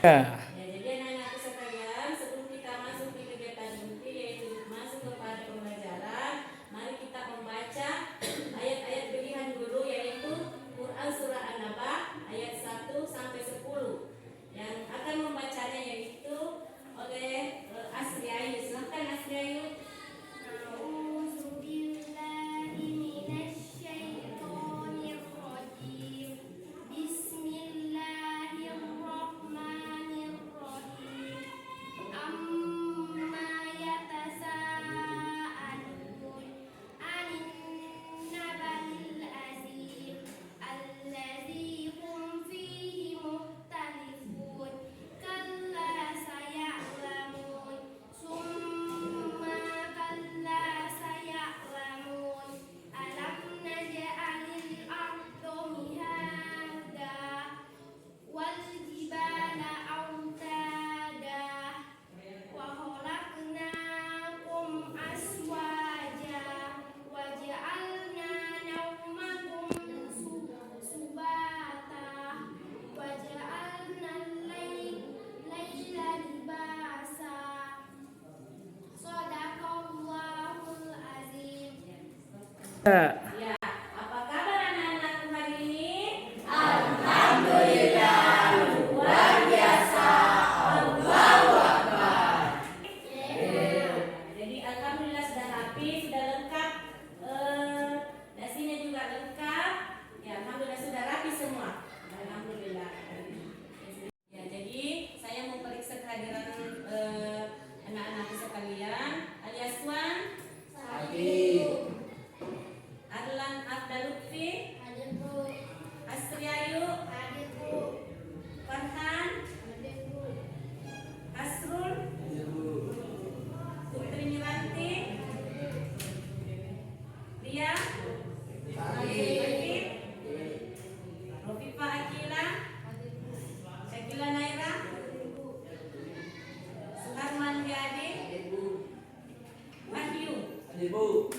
Ya. Ya, jadi anak-anakku sekalian, sebelum kita masuk di kegiatan inti yaitu masuk kepada pembelajaran, mari kita membaca ayat-ayat pilihan guru yaitu Quran surah An-Naba ayat 1 sampai 10. Yang akan membacanya yaitu oleh Asri Ayu. Silakan Asri Ayu. Ya, apa kabar anak-anakku hari ini? Alhamdulillah, luar biasa. Allahu Akbar. Jadi alhamdulillah sudah rapi, sudah lengkap. Nasinya juga lengkap. Ya, alhamdulillah sudah rapi semua. Alhamdulillah. Ya, jadi saya mau periksa kehadiran anak-anakku sekalian. Alias Wan. Adlan Abdalutfi, hadir Bu. Asri Ayu, hadir Bu. Farhan, hadir Bu. Asrul, hadir Bu. Putri Miranti, Ria, hadir. Rofifa Akila, Syakila Naira, Suharman Jadi, Wahyu, hadir Bu.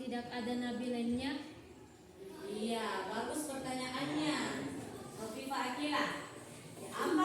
Tidak ada nabi lainnya? Iya, bagus pertanyaannya. Rofifa Akila. Apa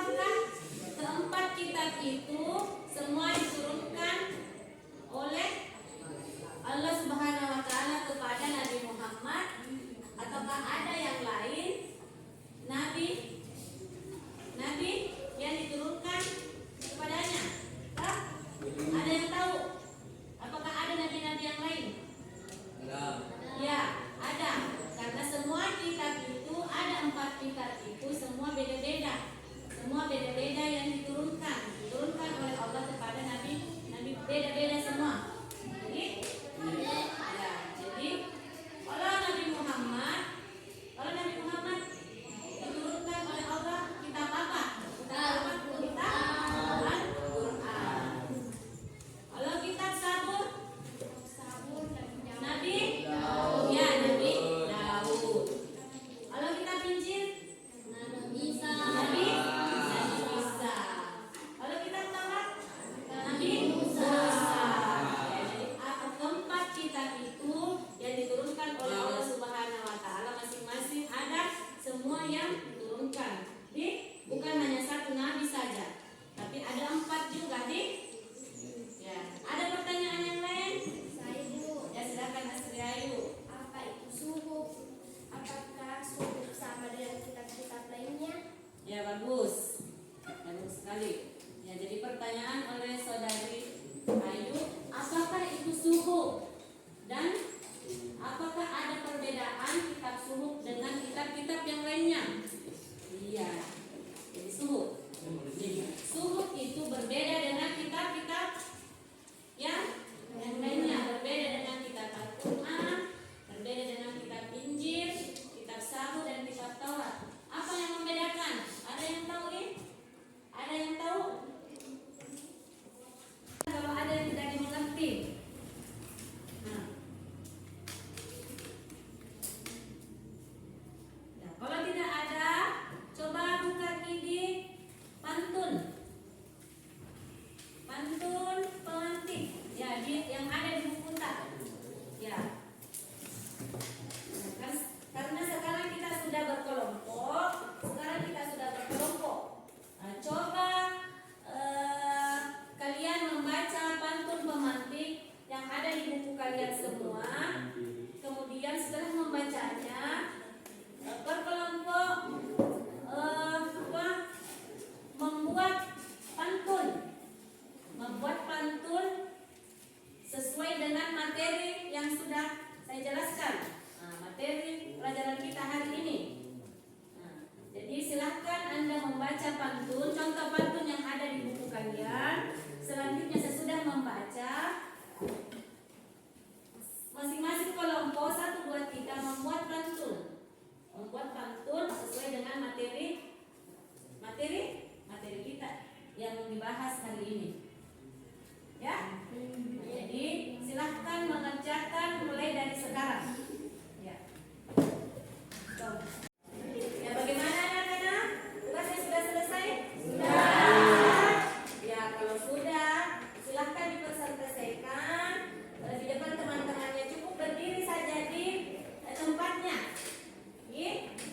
membaca pantun, contoh pantun yang ada di buku kalian. Selanjutnya sesudah membaca, masing-masing kelompok 1, 2, 3 membuat pantun sesuai dengan materi kita yang dibahas hari ini. Ya, jadi silahkan mengerjakan mulai dari sekarang. Ya. Ya, bagaimana anak-anak? Tugasnya sudah selesai? Sudah. Ya, kalau sudah, silahkan diselesaikan di depan teman-temannya. Cukup berdiri saja di tempatnya.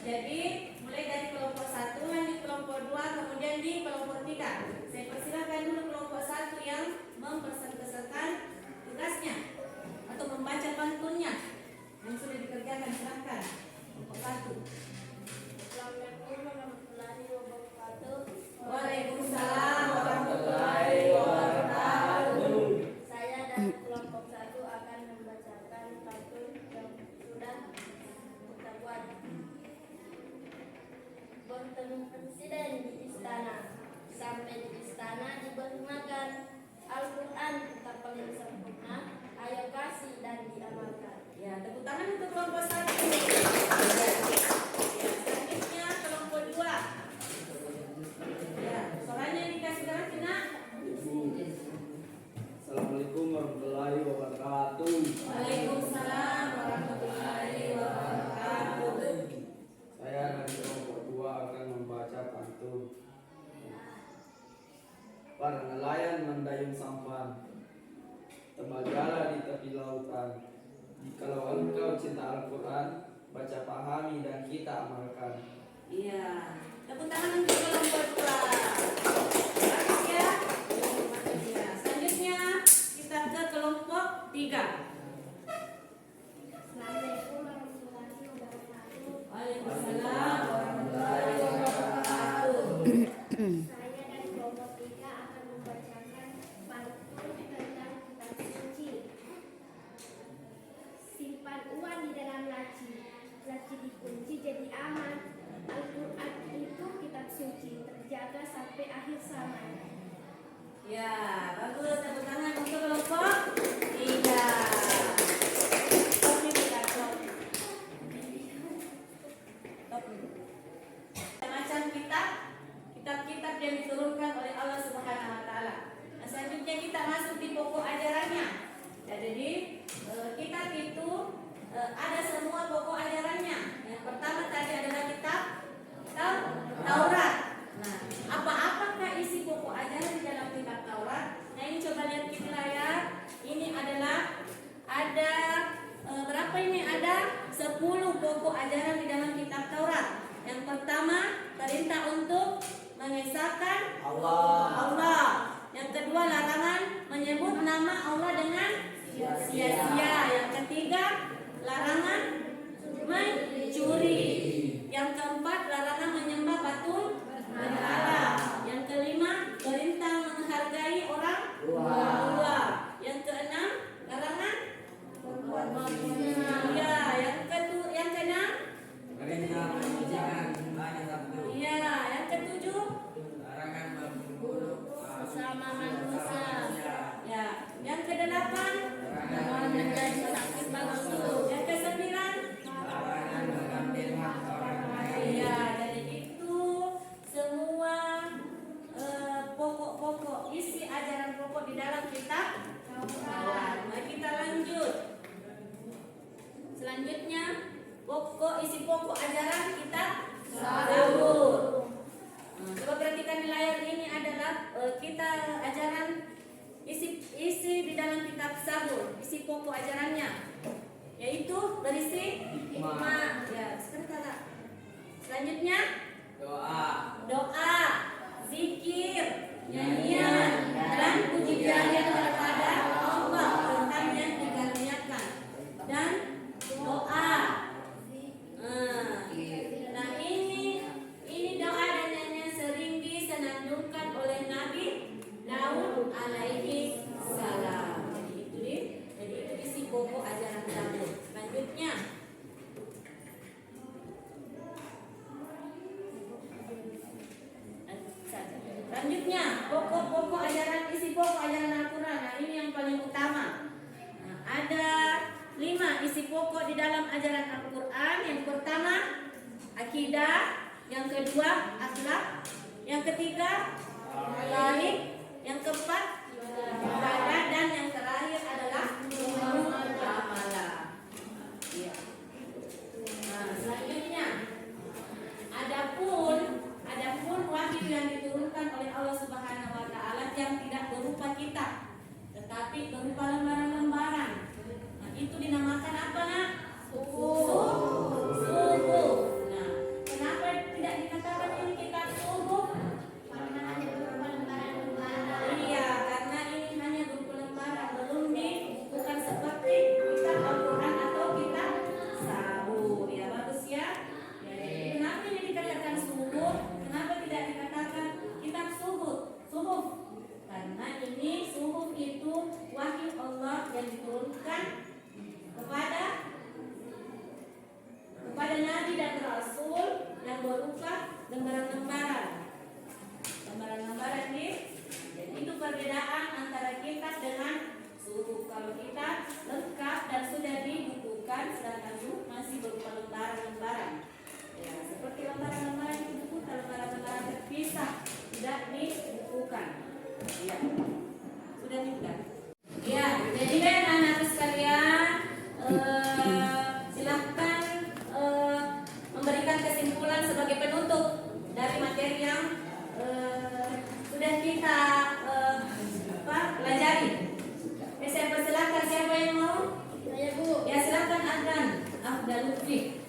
Jadi mulai dari kelompok 1, lanjut kelompok 2, kemudian di kelompok 3. Saya persilakan dulu kelompok 1 yang mempresentasikan tugasnya atau membaca pantunnya yang sudah dikerjakan. Silahkan kelompok 1. Assalamualaikum warahmatullahi wabarakatuh. Waalaikumsalam warahmatullahi wabarakatuh. Saya dari kelompok 1 akan membacakan pantun yang sudah kita buat. Bertemu presiden di istana, sampai di istana diberi makan. Al-Quran kita paling sempurna, ayo kasih dan diamalkan. Ya, tepuk tangan untuk kelompok 1. Selanjutnya kelompok 2. Ya, suaranya dikasih gerak, nak. Assalamualaikum warahmatullahi wabarakatuh. Waalaikumsalam warahmatullahi wabarakatuh. Saya dari kelompok 2 akan membaca pantun. Para nelayan mendayung sampan, tembagala di tepi lautan. Jikalau engkau cinta Al-Quran, baca pahami dan kita amalkan. Iya, tepuk tangan untuk kelompok 2. Bagus ya. Ya, selanjutnya kita ke kelompok 3. Assalamualaikum warahmatullahi wabarakatuh. Waalaikumsalam warahmatullahi wabarakatuh. Saya dari kelompok 3 akan membacakan pantun tentang kitab suci. Simpan uang di dalam laci, laci dikunci jadi aman. Al-Quran itu kitab suci, terjaga sampai akhir zaman. Ya, bagus. Tepuk tangan untuk kelompok 3. Macam kitab-kitab yang diturunkan oleh Allah Subhanahu wa taala. Nah, selanjutnya kita masuk di pokok ajarannya. Ya, jadi kitab itu ada semua pokok ajarannya. Yang pertama tadi adalah kitab Taurat. Nah, apakah isi pokok ajaran di dalam kitab Taurat? Nah, ini coba lihat di layar. Ini adalah ada berapa ini? Ada 10 pokok ajaran di dalam kitab Taurat. Yang pertama, perintah untuk mengesahkan Allah. Yang kedua, larangan menyebut nama Allah dengan sia-sia. Yang ketiga, larangan mencuri. Yang keempat, larangan menyembah batu berhala. Yang kelima, perintah menghargai orang tua. Yang keenam, larangan ya. Yang keenam, iya. Yang ketujuh, Sama manusia. ya. Yang kedelapan, Menjadi sakit palsu. yang kesembilan, iya. Jadi itu semua pokok-pokok isi ajaran pokok di dalam kitab Taurat. Mari kita lanjut. Selanjutnya isi pokok ajaran kitab Zabur. Coba perhatikan di layar ini adalah kita ajaran isi di dalam kitab Zabur, isi pokok ajarannya, yaitu berisi hikmah. Ya, sebentar. Selanjutnya doa, zikir, nyanyian, dan puji-pujian kepada Allah tentang yang dikaruniakan, dan doa. Nah, ini doa dan nyanyian sering disenandungkan oleh Nabi Daud alaihi salam. Jadi itu isi pokok ajaran Zabur. Selanjutnya Selanjutnya, isi pokok ajaran Al-Quran. Nah, ini yang paling utama. Nah, ada 5 isi pokok di dalam ajaran Al-Quran. Yang pertama, akidah. Yang kedua, akhlak. Yang ketiga, tauhid. Yang keempat, ibadah. Dan yang terakhir adalah amalan. Ya. Nah, selanjutnya, adapun wahyu yang diturunkan oleh Allah Subhanahu wa taala yang tidak berupa kitab, tetapi berupa lembaran-lembaran. Nah, itu dinamakan apa, Nak? Suhuf. Nah, kenapa tidak dikatakan ini kitab suhuf? Karena hanya berupa lembaran-lembaran. Iya, karena ini hanya berupa lembaran, belum bukan seperti kitab Al-Quran atau kitab Zabur. Ya, bagus ya. Jadi, kenapa ini dikatakan suhuf? Kenapa tidak dikatakan kitab suhuf? Karena ini suhuf itu wahyu Allah yang diturunkan kepada Nabi dan Rasul yang berupa lembaran-lembaran. Lembaran-lembaran ini, jadi itu perbedaan antara kitab dengan suhuf. Kalau kitab lengkap dan sudah dibukukan, sedangkan suhuf masih berupa lembaran-lembaran. Ya, seperti lembaran-lembaran itu dibukukan, lembaran-lembaran terpisah, tidak dibukukan. Ya, sudah bukan? Ya, jadi anak-anak sekalian, silahkan memberikan kesimpulan sebagai penutup dari materi yang sudah kita pelajari. Saya persilahkan, siapa yang mau? Saya, Bu. Ya, silakan Afdan Lutfi.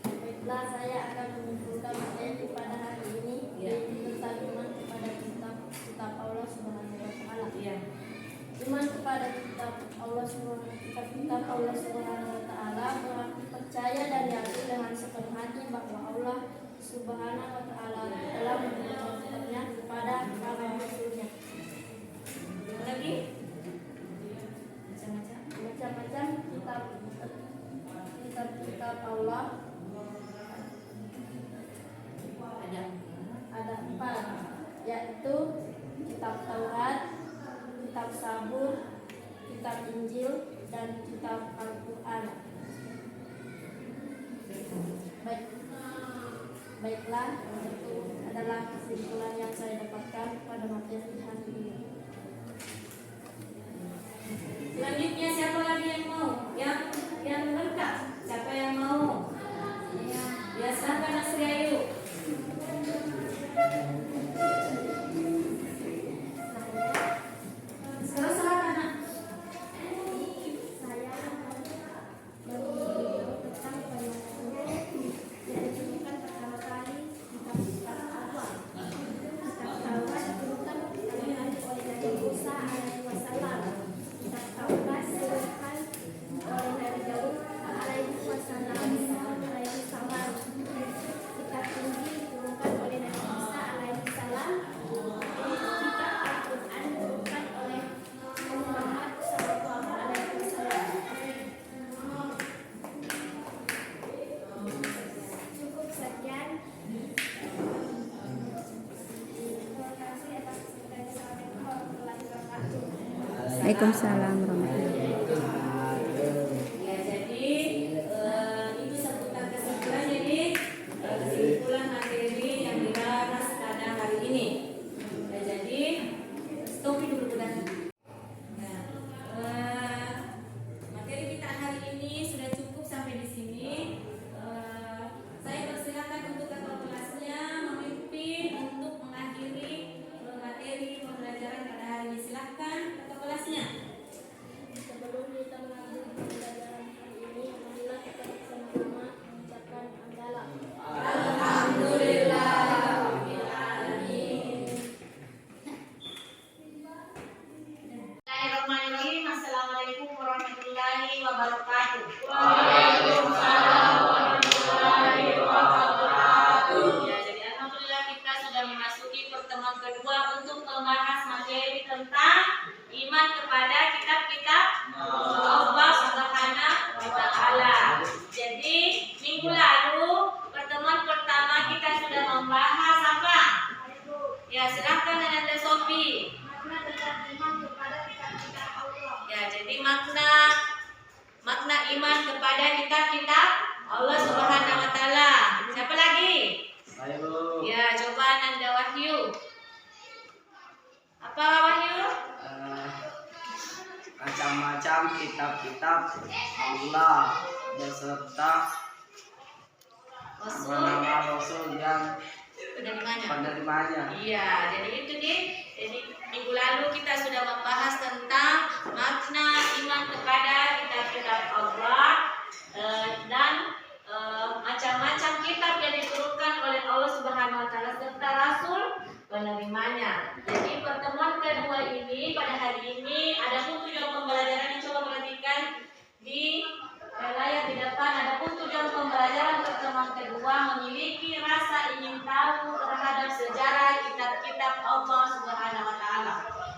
Baiklah, saya akan menyimpulkan materi pada hari ini, yaitu tentang iman kepada kitab Allah Subhanahu wa taala. Iya. Iman kepada kitab Allah Subhanahu wa taala berarti percaya dan yakin dengan sepenuh hati bahwa Allah Subhanahu wa taala telah memberikan kitabnya kepada para rasulnya. Lagi? Macam-macam kitab Allah ada 4, yaitu kitab Taurat, kitab Zabur, kitab Injil, dan kitab Al-Quran. Baiklah, itu adalah kesimpulan yang saya dapatkan pada materi hari ini. Selanjutnya siapa lagi yang mau? Yang lengkap? Siapa yang mau? Ya, silakan Asri Ayu. Sekarang silakan, Nak. Saya berbicara tentang penyakit yang ditemukan pertama kali kitab awal. Kitab Taurat ditemukan pertama kali oleh Nabi Musa alaihi wasallam. Kitab Taurat ditemukan oleh Nabi Daud alaihi wasallam. Kitab Injil ditemukan oleh Nabi Isa alaihi salam. Kitab Al-Quran ditemukan oleh Muhammad sallallahu alaihi wasallam. Cukup sekian. Terima kasih atas perhatiannya. Assalamualaikum warahmatullahi wabarakatuh. Waalaikumsalam warahmatullahi Ya, jadi itu seputar kesimpulan. Jadi kesimpulan materi yang dibahas pada hari ini. Ya, jadi stop dulu udah. Nah, materi kita hari ini sudah cukup sampai di sini. Saya persilakan untuk ketua kelasnya memimpin untuk mengakhiri materi pembelajaran pada hari ini. Silahkan ketua kelasnya. Sebelum kita mengakhiri pembelajaran hari ini, marilah kita bersama-sama mengucapkan hamdalah. Bismillahirrahmanirrahim. Assalamualaikum warahmatullahi wabarakatuh. Ya, jadi alhamdulillah kita sudah memasuki pertemuan kedua untuk membahas materi tentang iman kepada kitab-kitab Allah Subhanahu wa taala. Jadi minggu lalu pertemuan pertama kita sudah membahas apa? Ya, silahkan makna iman kepada kitab-kitab Allah Subhanahu wa taala. Siapa lagi? Ayo. Ya, coba Nanda Wahyu. Apa Wahyu? Macam-macam kitab-kitab Allah beserta nama Rasul yang penerimanya. Iya, jadi itu nih. Jadi minggu lalu kita sudah membahas tentang makna iman kepada kitab-kitab Allah dan macam-macam kitab yang diturunkan oleh Allah Subhanahu wa taala serta rasul penerimanya. Jadi pertemuan kedua ini pada hari ini ada pun tujuan pembelajaran, coba perhatikan di layar di depan. Ada pun tujuan pembelajaran pertemuan kedua memiliki rasa ingin tahu terhadap sejarah kitab-kitab Allah Subhanahu wa taala.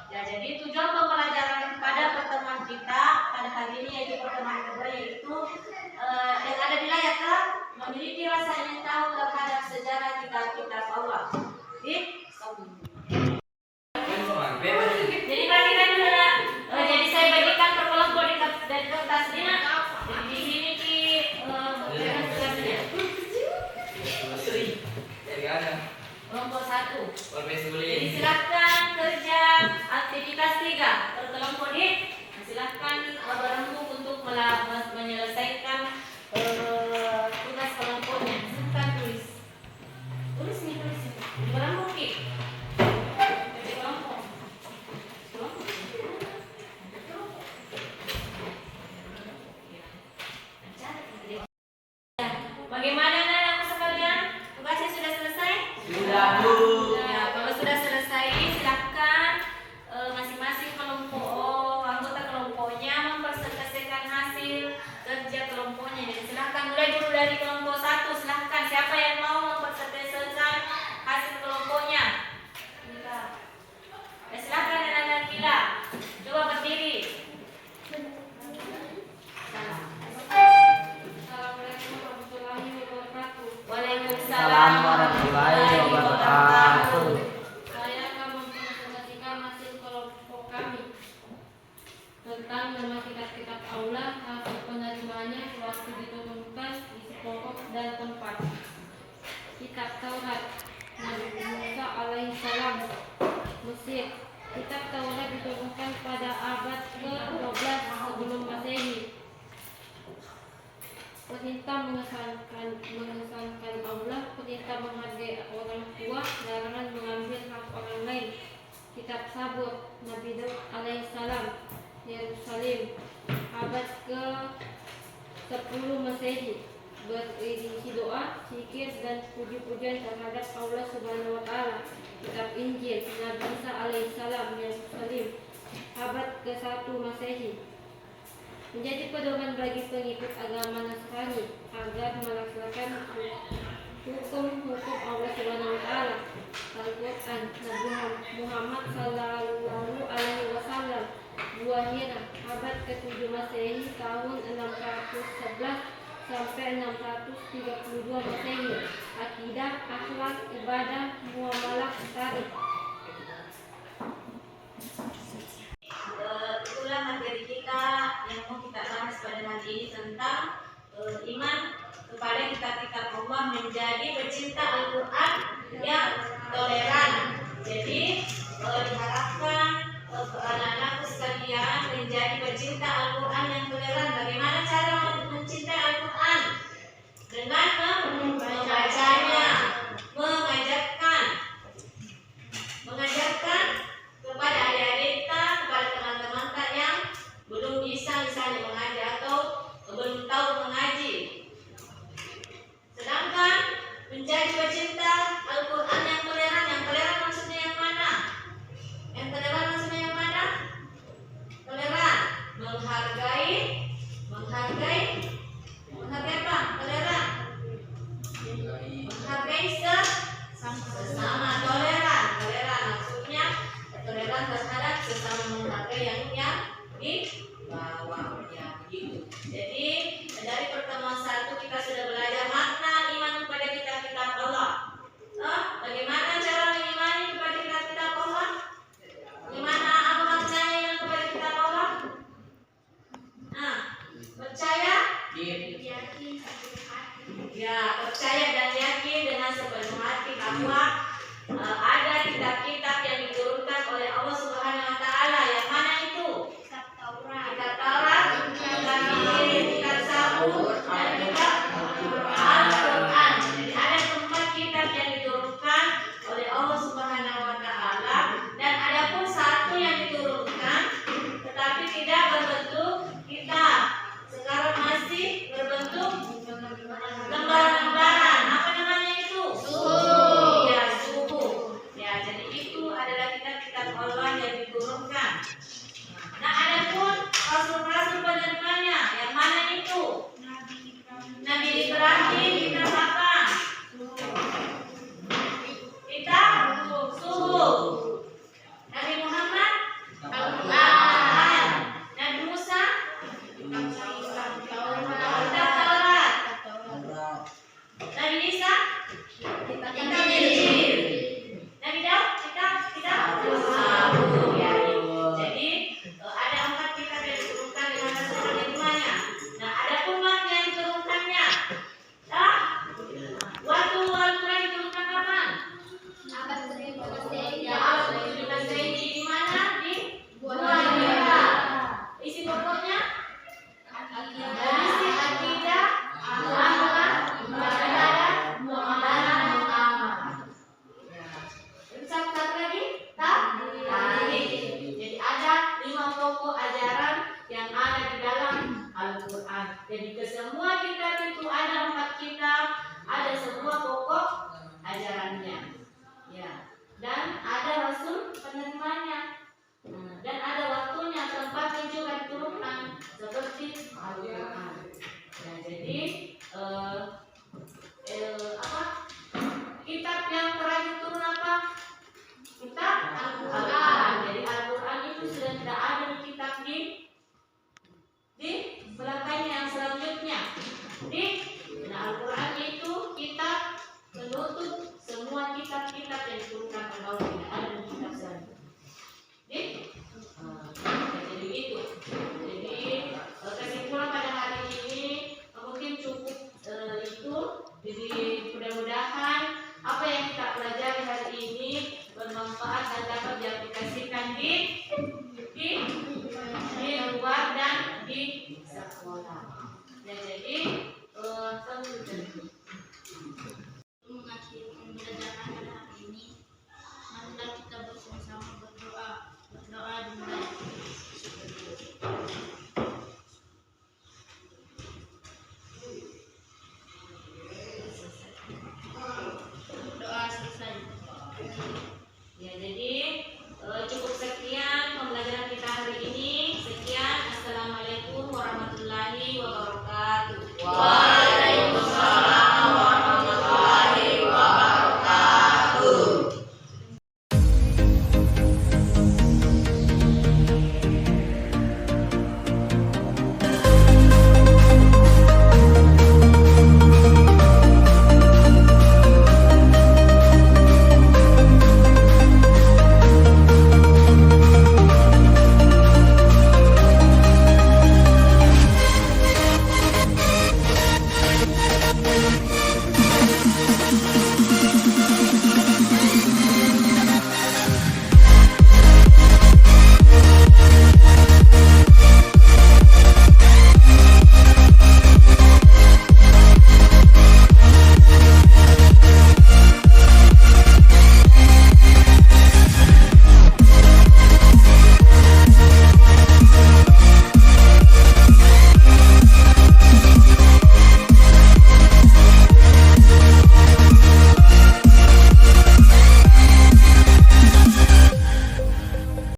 Ya, jadi tujuan pembelajaran pada pertemuan kita pada hari ini yaitu pertemuan kedua yaitu yang ada di layar kan memiliki rasa ingin tahu terhadap sejarah kitab-kitab Allah. Jadi perhatikan dulu ya. Jadi saya bagikan per kelompok dari kertasnya. Jadi di sini kelompok 1. Jadi silakan kerja aktivitas 3 per kelompok ini. Silakan berembuk untuk menyelesaikan tugas kelompoknya. Silakan tulis. Tulis berembuk nih. Bagaimana anak-anak sekalian? Tugasnya sudah selesai? Sudah, Bu. Ya, kalau sudah selesai, silakan masing-masing kelompok, anggota kelompoknya mempresentasikan hasil kerja kelompoknya. Jadi silakan mulai dulu dari kelompok 1. Silakan siapa yang mau mempresentasikan hasil kelompoknya? Silakan anak-anak Gila. Coba berdiri. Waalaikumsalam warahmatullahi wabarakatuh. Saya akan mempresentasikan hasil kelompok kami tentang nama kitab-kitab Allah, hasil penerimanya, waktu diturunkan, isi pokok dan tempat. Kitab Taurat Nabi Musa alaihissalam, Mesir. Kitab Taurat diturunkan pada abad ke-12 sebelum Masehi. Perintah mengesankan Allah, perintah menghargai orang tua, larangan mengambil hak orang lain. Kitab Sabur Nabi Daud alaihissalam, Yerusalem, abad ke-10 Masehi. Berisi doa, zikir dan puji-pujian terhadap Allah Subhanahu wa taala. Kitab Injil Nabi Isa alaihissalam, Yerusalem, abad ke-1 Masehi. Menjadi pedoman bagi pengikut agama Nasrani agar melaksanakan hukum-hukum Allah Subhanahu wa taala. Al-Qur'an Nabi Muhammad sallallahu alaihi wasallam, Buah Hira, abad ke-7 Masehi, tahun 611 sampai 632 Masehi. Akidah, akhlak, ibadah, muamalah, tarikh. Itulah materi kita yang mau kita bahas pada hari ini tentang iman kepada kitab-kitab Allah, menjadi pecinta Al-Quran yang toleran. Jadi diharapkan anak-anakku sekalian menjadi pecinta Al-Quran yang toleran. Bagaimana cara mencintai Al-Quran? Dengan membacanya, mengajarkan kepada adik-adik kita, kepada teman-teman kita yang belum bisa misalnya mengaji atau belum tahu mengaji. Sedangkan menjadi pecinta ini bermanfaat dan dapat diaplikasikan di luar dan di sekolah. Ya, jadi mengakhiri pembelajaran pada hari ini, marilah kita bersama-sama berdoa dimulai. doa selesai. Ya, jadi